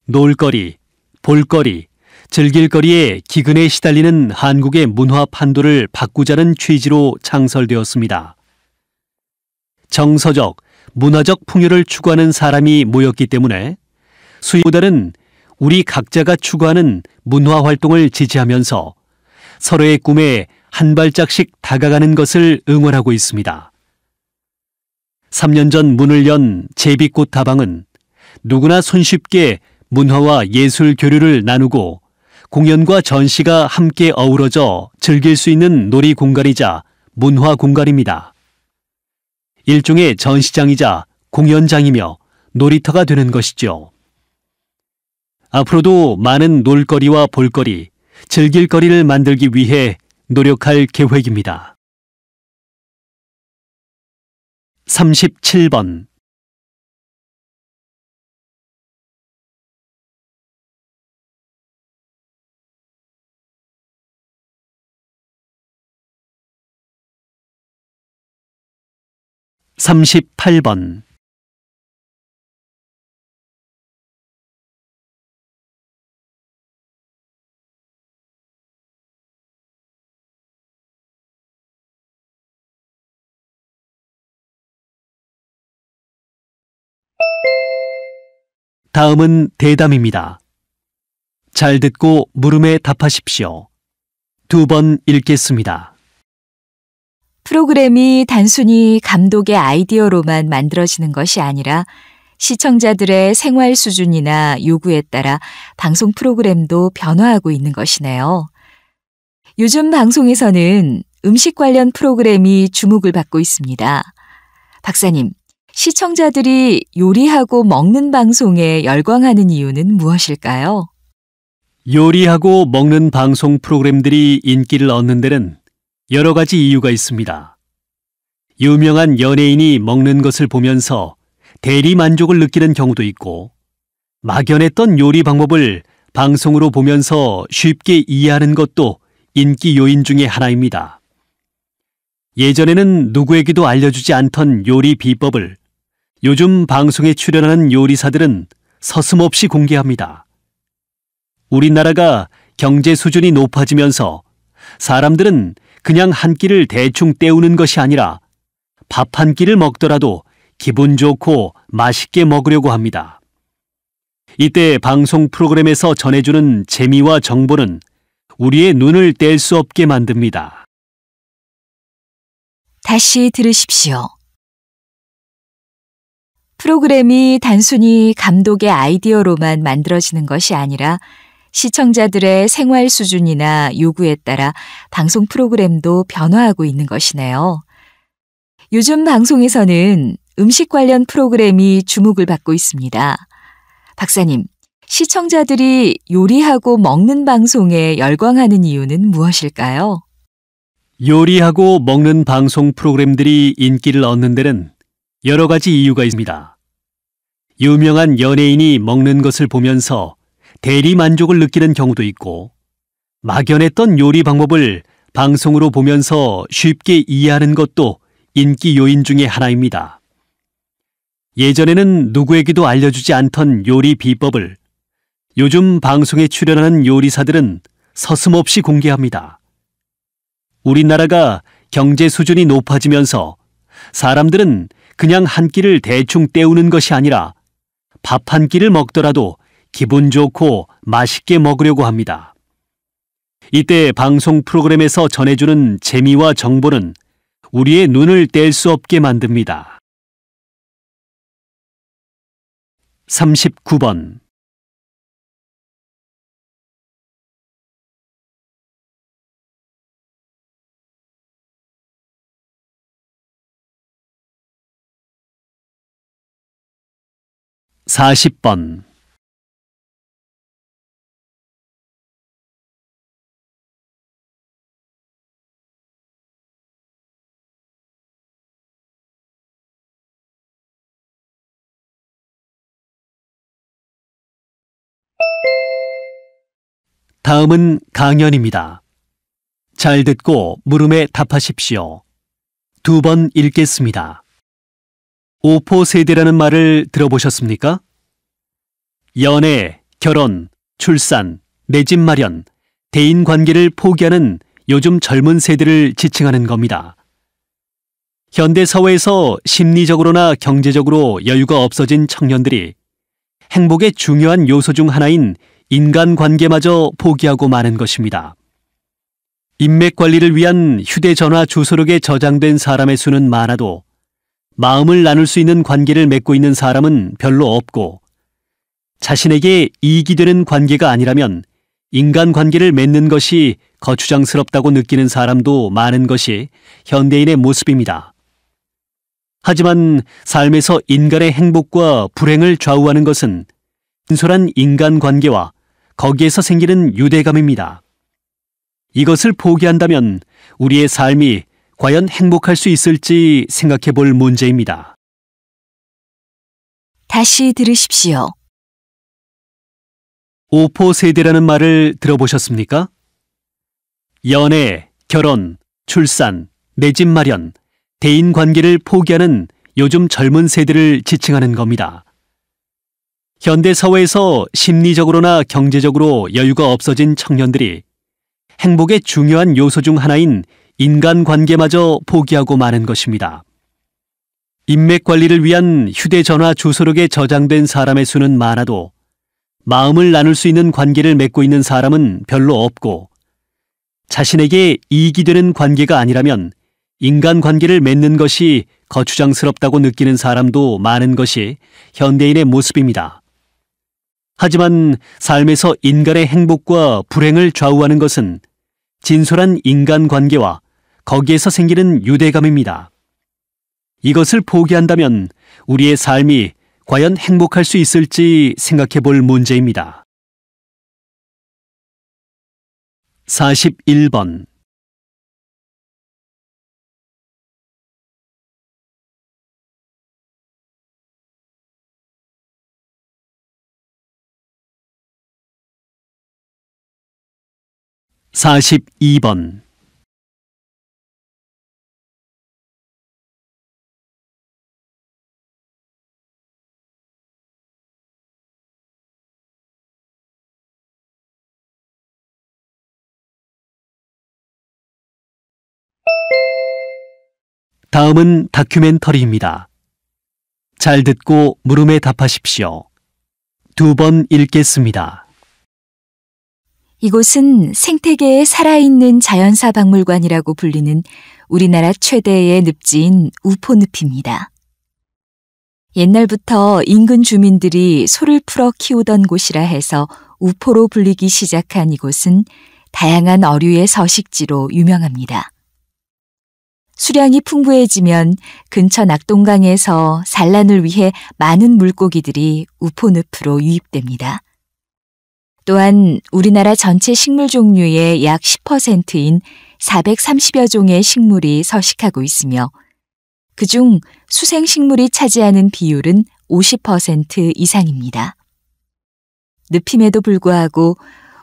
놀거리, 볼거리, 즐길거리에 기근에 시달리는 한국의 문화 판도를 바꾸자는 취지로 창설되었습니다. 정서적, 문화적 풍요를 추구하는 사람이 모였기 때문에 수익보다는 우리 각자가 추구하는 문화 활동을 지지하면서 서로의 꿈에 한 발짝씩 다가가는 것을 응원하고 있습니다. 3년 전 문을 연 제비꽃 다방은 누구나 손쉽게 문화와 예술 교류를 나누고 공연과 전시가 함께 어우러져 즐길 수 있는 놀이 공간이자 문화 공간입니다. 일종의 전시장이자 공연장이며 놀이터가 되는 것이죠. 앞으로도 많은 놀거리와 볼거리, 즐길거리를 만들기 위해 노력할 계획입니다. 37번 38번 다음은 대담입니다. 잘 듣고 물음에 답하십시오. 2번 읽겠습니다. 프로그램이 단순히 감독의 아이디어로만 만들어지는 것이 아니라 시청자들의 생활 수준이나 요구에 따라 방송 프로그램도 변화하고 있는 것이네요. 요즘 방송에서는 음식 관련 프로그램이 주목을 받고 있습니다. 박사님, 시청자들이 요리하고 먹는 방송에 열광하는 이유는 무엇일까요? 요리하고 먹는 방송 프로그램들이 인기를 얻는 데는 여러 가지 이유가 있습니다. 유명한 연예인이 먹는 것을 보면서 대리 만족을 느끼는 경우도 있고, 막연했던 요리 방법을 방송으로 보면서 쉽게 이해하는 것도 인기 요인 중에 하나입니다. 예전에는 누구에게도 알려주지 않던 요리 비법을 요즘 방송에 출연하는 요리사들은 서슴없이 공개합니다. 우리나라가 경제 수준이 높아지면서 사람들은 그냥 한 끼를 대충 때우는 것이 아니라 밥 한 끼를 먹더라도 기분 좋고 맛있게 먹으려고 합니다. 이때 방송 프로그램에서 전해주는 재미와 정보는 우리의 눈을 뗄 수 없게 만듭니다. 다시 들으십시오. 프로그램이 단순히 감독의 아이디어로만 만들어지는 것이 아니라 시청자들의 생활 수준이나 요구에 따라 방송 프로그램도 변화하고 있는 것이네요. 요즘 방송에서는 음식 관련 프로그램이 주목을 받고 있습니다. 박사님, 시청자들이 요리하고 먹는 방송에 열광하는 이유는 무엇일까요? 요리하고 먹는 방송 프로그램들이 인기를 얻는 데는 여러 가지 이유가 있습니다. 유명한 연예인이 먹는 것을 보면서 대리 만족을 느끼는 경우도 있고, 막연했던 요리 방법을 방송으로 보면서 쉽게 이해하는 것도 인기 요인 중에 하나입니다. 예전에는 누구에게도 알려주지 않던 요리 비법을 요즘 방송에 출연하는 요리사들은 서슴없이 공개합니다. 우리나라가 경제 수준이 높아지면서 사람들은 그냥 한 끼를 대충 때우는 것이 아니라 밥 한 끼를 먹더라도 기분 좋고 맛있게 먹으려고 합니다. 이때 방송 프로그램에서 전해주는 재미와 정보는 우리의 눈을 뗄 수 없게 만듭니다. 39번. 사십 번. 다음은 강연입니다. 잘 듣고 물음에 답하십시오. 2번 읽겠습니다. 오포 세대라는 말을 들어보셨습니까? 연애, 결혼, 출산, 내 집 마련, 대인 관계를 포기하는 요즘 젊은 세대를 지칭하는 겁니다. 현대 사회에서 심리적으로나 경제적으로 여유가 없어진 청년들이 행복의 중요한 요소 중 하나인 인간관계마저 포기하고 마는 것입니다. 인맥 관리를 위한 휴대전화 주소록에 저장된 사람의 수는 많아도 마음을 나눌 수 있는 관계를 맺고 있는 사람은 별로 없고, 자신에게 이익이 되는 관계가 아니라면 인간관계를 맺는 것이 거추장스럽다고 느끼는 사람도 많은 것이 현대인의 모습입니다. 하지만 삶에서 인간의 행복과 불행을 좌우하는 것은 진솔한 인간관계와 거기에서 생기는 유대감입니다. 이것을 포기한다면 우리의 삶이 과연 행복할 수 있을지 생각해 볼 문제입니다. 다시 들으십시오. 오포 세대라는 말을 들어보셨습니까? 연애, 결혼, 출산, 내 집 마련, 대인 관계를 포기하는 요즘 젊은 세대를 지칭하는 겁니다. 현대 사회에서 심리적으로나 경제적으로 여유가 없어진 청년들이 행복의 중요한 요소 중 하나인 인간관계마저 포기하고 마는 것입니다. 인맥 관리를 위한 휴대전화 주소록에 저장된 사람의 수는 많아도 마음을 나눌 수 있는 관계를 맺고 있는 사람은 별로 없고, 자신에게 이익이 되는 관계가 아니라면 인간관계를 맺는 것이 거추장스럽다고 느끼는 사람도 많은 것이 현대인의 모습입니다. 하지만 삶에서 인간의 행복과 불행을 좌우하는 것은 진솔한 인간관계와 거기에서 생기는 유대감입니다. 이것을 포기한다면 우리의 삶이 과연 행복할 수 있을지 생각해 볼 문제입니다. 41번. 사십이 번. 다음은 다큐멘터리입니다. 잘 듣고 물음에 답하십시오. 2번 읽겠습니다. 이곳은 생태계에 살아있는 자연사 박물관이라고 불리는 우리나라 최대의 늪지인 우포늪입니다. 옛날부터 인근 주민들이 소를 풀어 키우던 곳이라 해서 우포로 불리기 시작한 이곳은 다양한 어류의 서식지로 유명합니다. 수량이 풍부해지면 근처 낙동강에서 산란을 위해 많은 물고기들이 우포늪으로 유입됩니다. 또한 우리나라 전체 식물 종류의 약 10%인 430여 종의 식물이 서식하고 있으며, 그중 수생식물이 차지하는 비율은 50% 이상입니다. 늪임에도 불구하고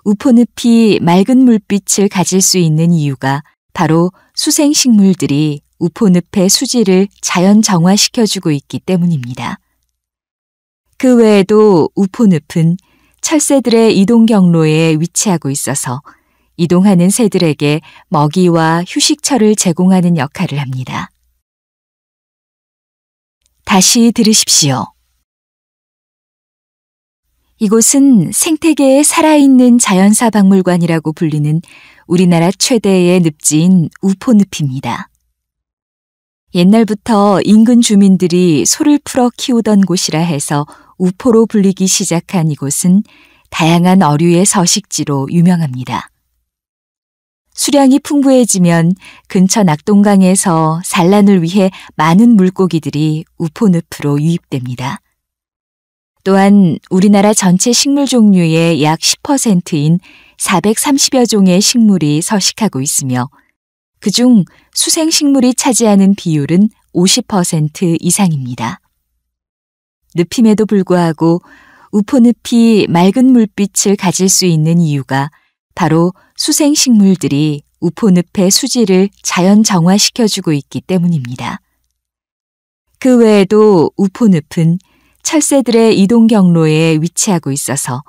우포늪이 맑은 물빛을 가질 수 있는 이유가 바로 수생식물들이 우포늪의 수질을 자연 정화시켜주고 있기 때문입니다. 그 외에도 우포늪은 철새들의 이동 경로에 위치하고 있어서 이동하는 새들에게 먹이와 휴식처를 제공하는 역할을 합니다. 다시 들으십시오. 이곳은 생태계에 살아있는 자연사 박물관이라고 불리는 우리나라 최대의 늪지인 우포늪입니다. 옛날부터 인근 주민들이 소를 풀어 키우던 곳이라 해서 우포로 불리기 시작한 이곳은 다양한 어류의 서식지로 유명합니다. 수량이 풍부해지면 근처 낙동강에서 산란을 위해 많은 물고기들이 우포늪으로 유입됩니다. 또한 우리나라 전체 식물 종류의 약 10%인 430여 종의 식물이 서식하고 있으며 그중 수생식물이 차지하는 비율은 50% 이상입니다. 늪임에도 불구하고 우포늪이 맑은 물빛을 가질 수 있는 이유가 바로 수생식물들이 우포늪의 수질을 자연 정화시켜주고 있기 때문입니다. 그 외에도 우포늪은 철새들의 이동 경로에 위치하고 있어서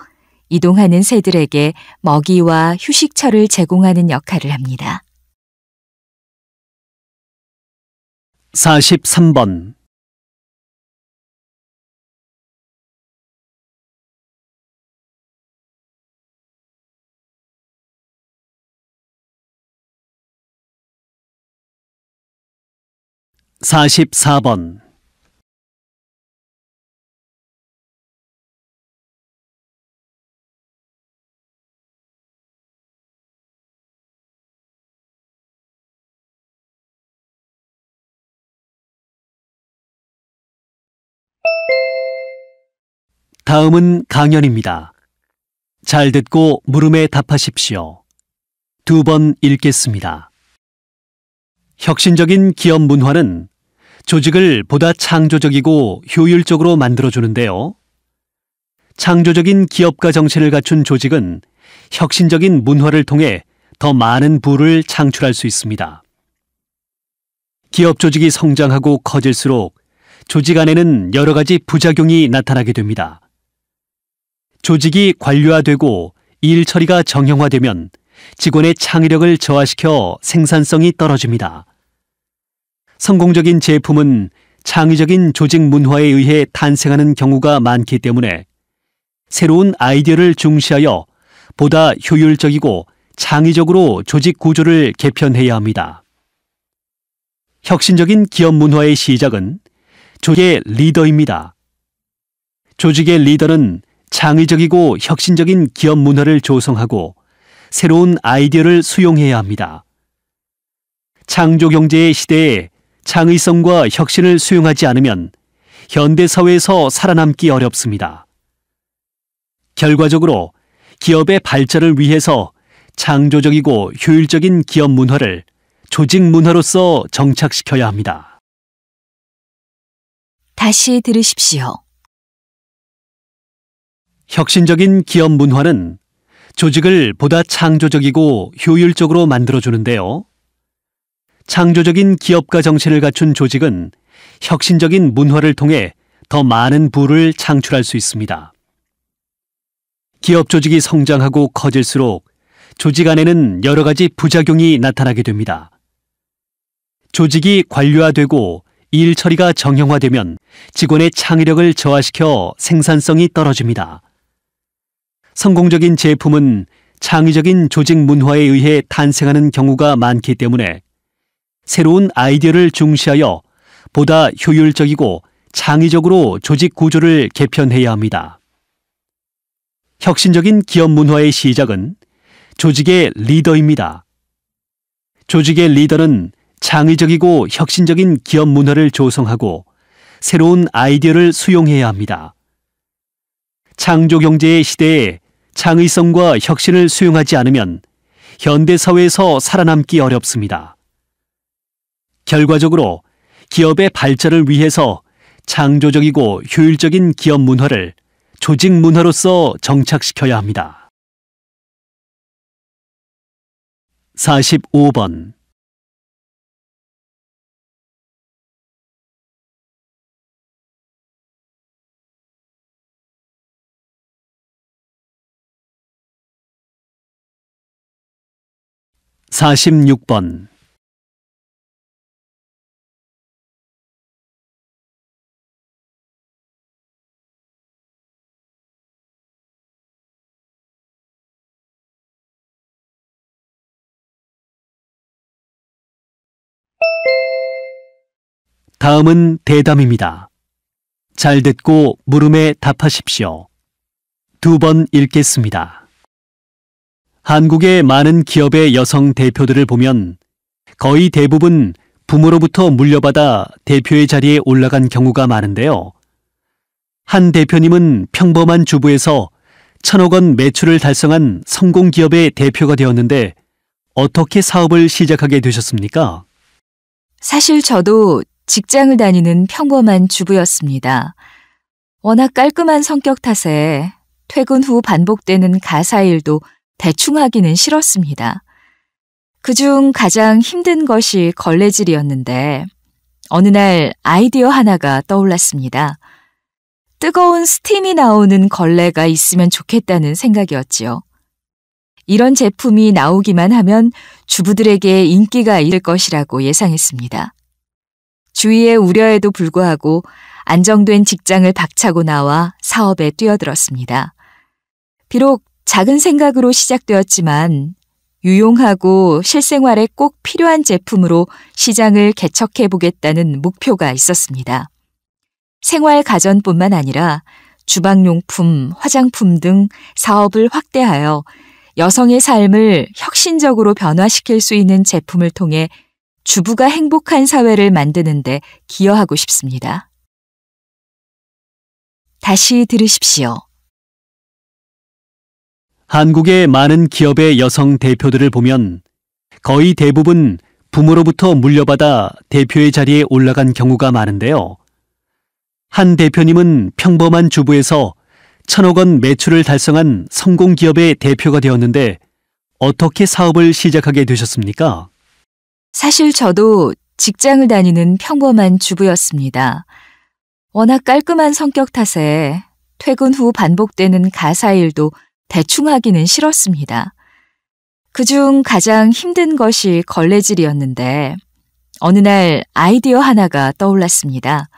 이동하는 새들에게 먹이와 휴식처를 제공하는 역할을 합니다. 43번. (44번) 다음은 강연입니다. 잘 듣고 물음에 답하십시오. 2번 읽겠습니다. 혁신적인 기업 문화는 조직을 보다 창조적이고 효율적으로 만들어주는데요. 창조적인 기업가 정신을 갖춘 조직은 혁신적인 문화를 통해 더 많은 부를 창출할 수 있습니다. 기업 조직이 성장하고 커질수록 조직 안에는 여러 가지 부작용이 나타나게 됩니다. 조직이 관료화되고 일 처리가 정형화되면 직원의 창의력을 저하시켜 생산성이 떨어집니다. 성공적인 제품은 창의적인 조직 문화에 의해 탄생하는 경우가 많기 때문에 새로운 아이디어를 중시하여 보다 효율적이고 창의적으로 조직 구조를 개편해야 합니다. 혁신적인 기업 문화의 시작은 조직의 리더입니다. 조직의 리더는 창의적이고 혁신적인 기업 문화를 조성하고 새로운 아이디어를 수용해야 합니다. 창조경제의 시대에 창의성과 혁신을 수용하지 않으면 현대사회에서 살아남기 어렵습니다. 결과적으로 기업의 발전을 위해서 창조적이고 효율적인 기업 문화를 조직 문화로서 정착시켜야 합니다. 다시 들으십시오. 혁신적인 기업 문화는 조직을 보다 창조적이고 효율적으로 만들어주는데요. 창조적인 기업가 정신을 갖춘 조직은 혁신적인 문화를 통해 더 많은 부를 창출할 수 있습니다. 기업 조직이 성장하고 커질수록 조직 안에는 여러 가지 부작용이 나타나게 됩니다. 조직이 관료화되고 일 처리가 정형화되면 직원의 창의력을 저하시켜 생산성이 떨어집니다. 성공적인 제품은 창의적인 조직 문화에 의해 탄생하는 경우가 많기 때문에 새로운 아이디어를 중시하여 보다 효율적이고 창의적으로 조직 구조를 개편해야 합니다. 혁신적인 기업 문화의 시작은 조직의 리더입니다. 조직의 리더는 창의적이고 혁신적인 기업 문화를 조성하고 새로운 아이디어를 수용해야 합니다. 창조경제의 시대에 창의성과 혁신을 수용하지 않으면 현대사회에서 살아남기 어렵습니다. 결과적으로 기업의 발전을 위해서 창조적이고 효율적인 기업 문화를 조직 문화로서 정착시켜야 합니다. 45번. (46번) 다음은 대담입니다. 잘 듣고 물음에 답하십시오. 2번 읽겠습니다. 한국의 많은 기업의 여성 대표들을 보면 거의 대부분 부모로부터 물려받아 대표의 자리에 올라간 경우가 많은데요. 한 대표님은 평범한 주부에서 1,000억 원 매출을 달성한 성공 기업의 대표가 되었는데 어떻게 사업을 시작하게 되셨습니까? 사실 저도 직장을 다니는 평범한 주부였습니다. 워낙 깔끔한 성격 탓에 퇴근 후 반복되는 가사 일도 대충 하기는 싫었습니다. 그중 가장 힘든 것이 걸레질이었는데 어느 날 아이디어 하나가 떠올랐습니다. 뜨거운 스팀이 나오는 걸레가 있으면 좋겠다는 생각이었지요. 이런 제품이 나오기만 하면 주부들에게 인기가 있을 것이라고 예상했습니다. 주위의 우려에도 불구하고 안정된 직장을 박차고 나와 사업에 뛰어들었습니다. 비록 작은 생각으로 시작되었지만 유용하고 실생활에 꼭 필요한 제품으로 시장을 개척해보겠다는 목표가 있었습니다. 생활 가전뿐만 아니라 주방용품, 화장품 등 사업을 확대하여 여성의 삶을 혁신적으로 변화시킬 수 있는 제품을 통해 주부가 행복한 사회를 만드는 데 기여하고 싶습니다. 다시 들으십시오. 한국의 많은 기업의 여성 대표들을 보면 거의 대부분 부모로부터 물려받아 대표의 자리에 올라간 경우가 많은데요. 한 대표님은 평범한 주부에서 1,000억 원 매출을 달성한 성공 기업의 대표가 되었는데 어떻게 사업을 시작하게 되셨습니까? 사실 저도 직장을 다니는 평범한 주부였습니다. 워낙 깔끔한 성격 탓에 퇴근 후 반복되는 가사 일도 대충 하기는 싫었습니다. 그중 가장 힘든 것이 걸레질이었는데 어느 날 아이디어 하나가 떠올랐습니다.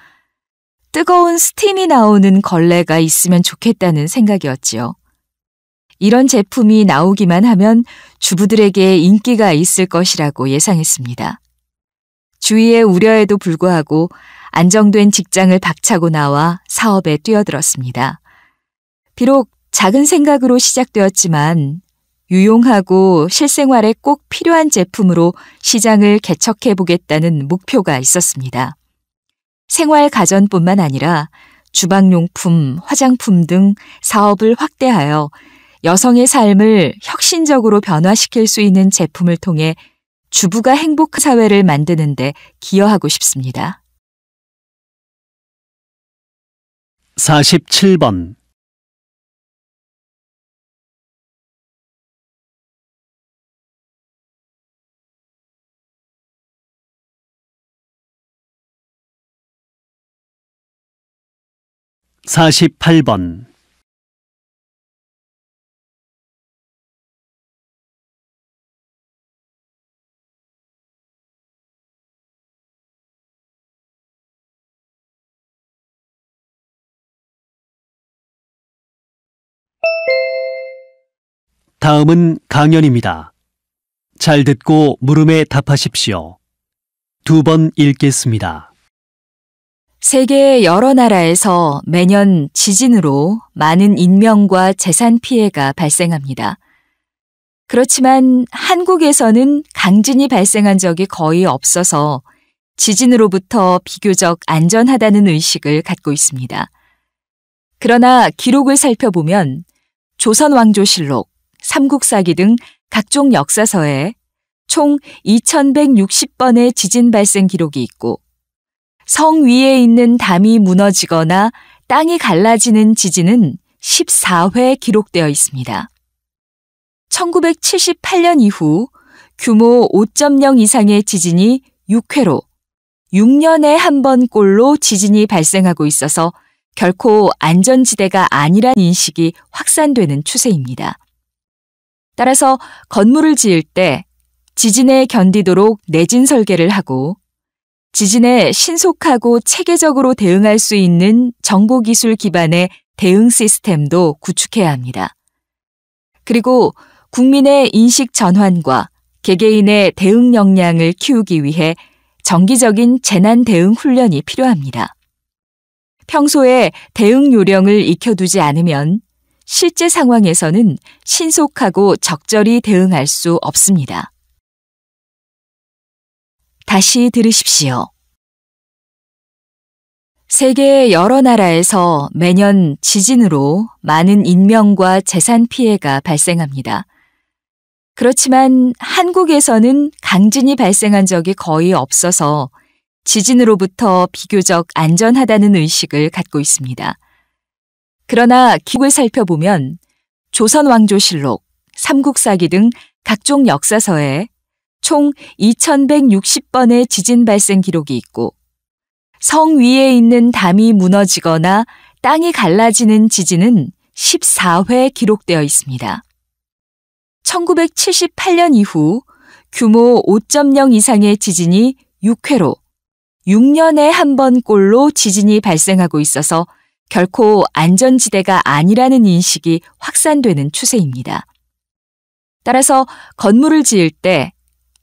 뜨거운 스팀이 나오는 걸레가 있으면 좋겠다는 생각이었지요. 이런 제품이 나오기만 하면 주부들에게 인기가 있을 것이라고 예상했습니다. 주위의 우려에도 불구하고 안정된 직장을 박차고 나와 사업에 뛰어들었습니다. 비록 작은 생각으로 시작되었지만 유용하고 실생활에 꼭 필요한 제품으로 시장을 개척해보겠다는 목표가 있었습니다. 생활 가전뿐만 아니라 주방용품, 화장품 등 사업을 확대하여 여성의 삶을 혁신적으로 변화시킬 수 있는 제품을 통해 주부가 행복한 사회를 만드는 데 기여하고 싶습니다. 47번. (48번) 다음은 강연입니다. 잘 듣고 물음에 답하십시오. 2번 읽겠습니다. 세계 여러 나라에서 매년 지진으로 많은 인명과 재산 피해가 발생합니다. 그렇지만 한국에서는 강진이 발생한 적이 거의 없어서 지진으로부터 비교적 안전하다는 의식을 갖고 있습니다. 그러나 기록을 살펴보면 조선왕조실록, 삼국사기 등 각종 역사서에 총 2160번의 지진 발생 기록이 있고 성 위에 있는 담이 무너지거나 땅이 갈라지는 지진은 14회 기록되어 있습니다. 1978년 이후 규모 5.0 이상의 지진이 6회로 6년에 한 번꼴로 지진이 발생하고 있어서 결코 안전지대가 아니란 인식이 확산되는 추세입니다. 따라서 건물을 지을 때 지진에 견디도록 내진 설계를 하고 지진에 신속하고 체계적으로 대응할 수 있는 정보기술 기반의 대응 시스템도 구축해야 합니다. 그리고 국민의 인식 전환과 개개인의 대응 역량을 키우기 위해 정기적인 재난 대응 훈련이 필요합니다. 평소에 대응 요령을 익혀두지 않으면 실제 상황에서는 신속하고 적절히 대응할 수 없습니다. 다시 들으십시오. 세계 여러 나라에서 매년 지진으로 많은 인명과 재산 피해가 발생합니다. 그렇지만 한국에서는 강진이 발생한 적이 거의 없어서 지진으로부터 비교적 안전하다는 의식을 갖고 있습니다. 그러나 기록을 살펴보면 조선왕조실록, 삼국사기 등 각종 역사서에 총 2160번의 지진 발생 기록이 있고 성 위에 있는 담이 무너지거나 땅이 갈라지는 지진은 14회 기록되어 있습니다. 1978년 이후 규모 5.0 이상의 지진이 6회로 6년에 한 번꼴로 지진이 발생하고 있어서 결코 안전지대가 아니라는 인식이 확산되는 추세입니다. 따라서 건물을 지을 때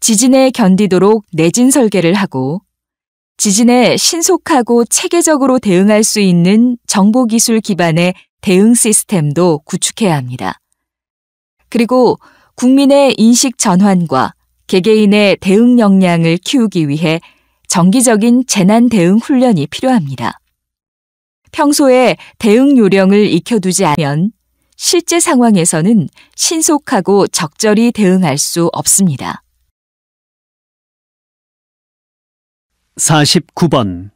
지진에 견디도록 내진 설계를 하고 지진에 신속하고 체계적으로 대응할 수 있는 정보기술 기반의 대응 시스템도 구축해야 합니다. 그리고 국민의 인식 전환과 개개인의 대응 역량을 키우기 위해 정기적인 재난 대응 훈련이 필요합니다. 평소에 대응 요령을 익혀두지 않으면 실제 상황에서는 신속하고 적절히 대응할 수 없습니다. 49번.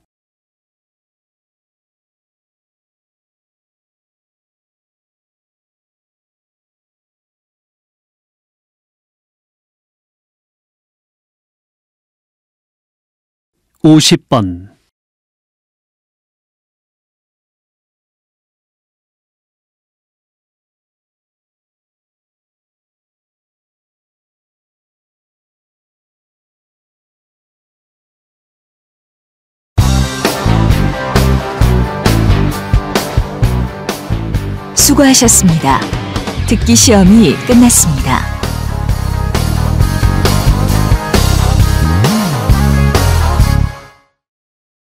(50번) 수고하셨습니다. 듣기 시험이 끝났습니다.